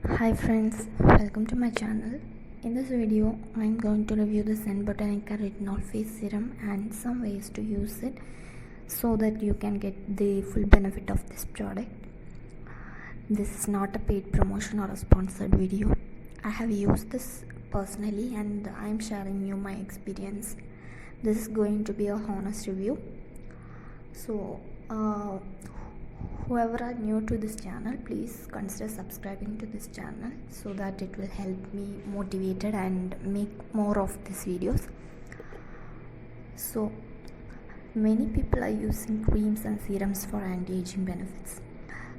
Hi friends, welcome to my channel. In this video, I am going to review the N BOTANICA RETINOL FACE SERUM and some ways to use it so that you can get the full benefit of this product. This is not a paid promotion or a sponsored video. I have used this personally and I am sharing you my experience. This is going to be a honest review. So, whoever are new to this channel, please consider subscribing to this channel so that it will help me motivated and make more of these videos. So many people are using creams and serums for anti-aging benefits.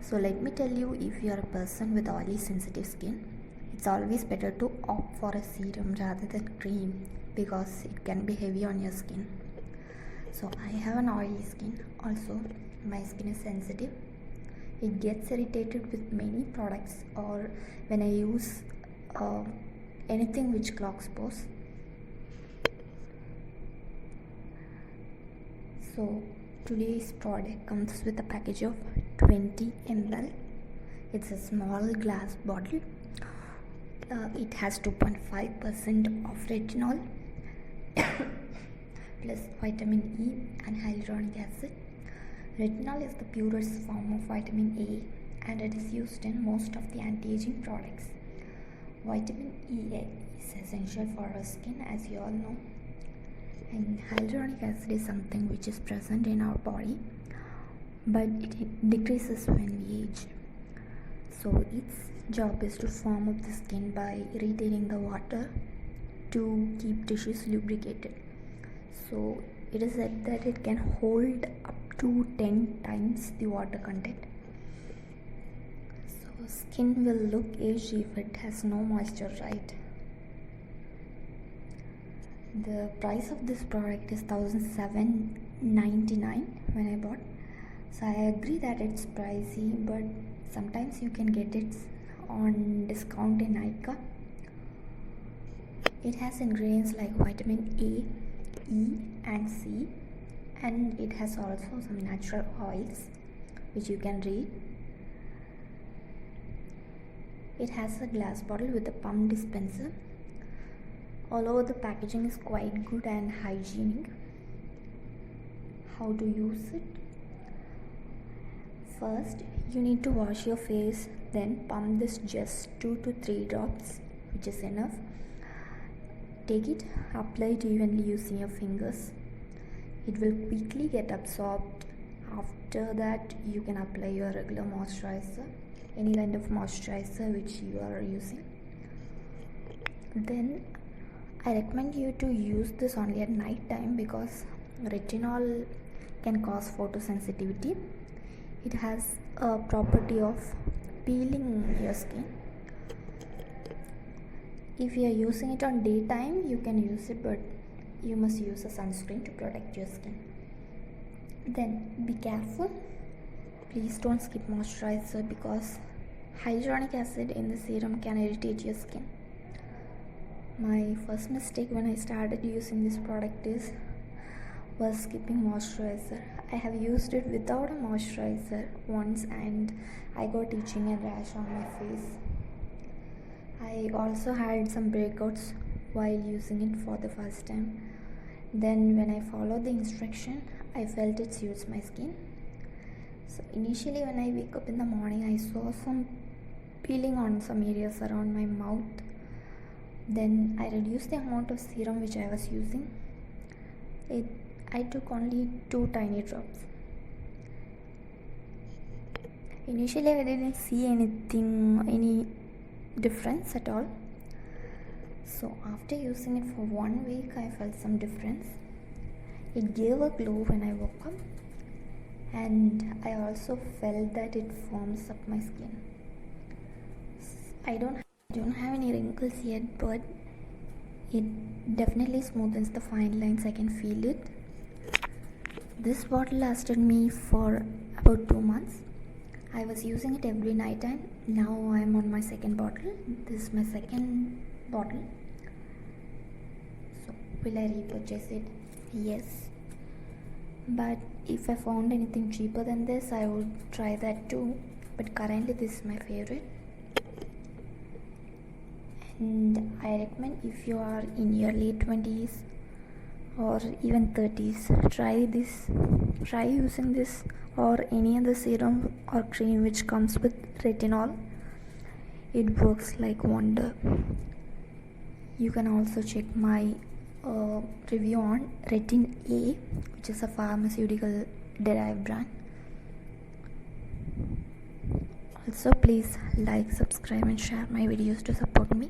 So let me tell you, if you are a person with oily sensitive skin, it's always better to opt for a serum rather than cream because it can be heavy on your skin. So I have an oily skin. Also, my skin is sensitive. It gets irritated with many products or when I use anything which clogs pores. So today's product comes with a package of 20 ml. It's a small glass bottle. It has 2.5% of retinol plus vitamin E and hyaluronic acid. Retinol is the purest form of vitamin A and it is used in most of the anti-aging products. Vitamin E is essential for our skin, as you all know, and hyaluronic acid is something which is present in our body but it decreases when we age. So its job is to form up the skin by retaining the water to keep tissues lubricated. So it is said that it can hold up to 10 times the water content. So skin will look aged if it has no moisture, right? The price of this product is $1,799 when I bought. So I agree that it's pricey, but sometimes you can get it on discount in Nykaa. It has ingredients like vitamin A, E and C, and it has also some natural oils which you can read. It has a glass bottle with a pump dispenser. All over the packaging is quite good and hygienic. How to use it? First, you need to wash your face, then pump this just 2 to 3 drops, which is enough. Take it, apply it evenly using your fingers. It will quickly get absorbed. After that, you can apply your regular moisturizer, any kind of moisturizer which you are using. Then I recommend you to use this only at night time because retinol can cause photosensitivity. It has a property of peeling your skin. If you are using it on daytime, you can use it, but you must use a sunscreen to protect your skin. Then be careful. Please don't skip moisturizer because hyaluronic acid in the serum can irritate your skin. My first mistake when I started using this product was skipping moisturizer. I have used it without a moisturizer once and I got itching and rash on my face. I also had some breakouts while using it for the first time. Then when I followed the instruction, I felt it suits my skin. So initially when I wake up in the morning, I saw some peeling on some areas around my mouth. Then I reduced the amount of serum which I was using. I took only 2 tiny drops. Initially I didn't see any difference at all. So after using it for 1 week, I felt some difference. It gave a glow when I woke up, and I also felt that it firms up my skin. I don't have any wrinkles yet, but it definitely smoothens the fine lines. I can feel it. This bottle lasted me for about 2 months. I was using it every night and now I am on my second bottle. This is my second bottle. So will I repurchase it? Yes. But if I found anything cheaper than this, I would try that too. But currently this is my favorite. and I recommend if you are in your late 20s or even 30s, try using this or any other serum or cream which comes with retinol. It works like wonder. You can also check my review on Retin A, which is a pharmaceutical derived brand. Also, please like, subscribe and share my videos to support me.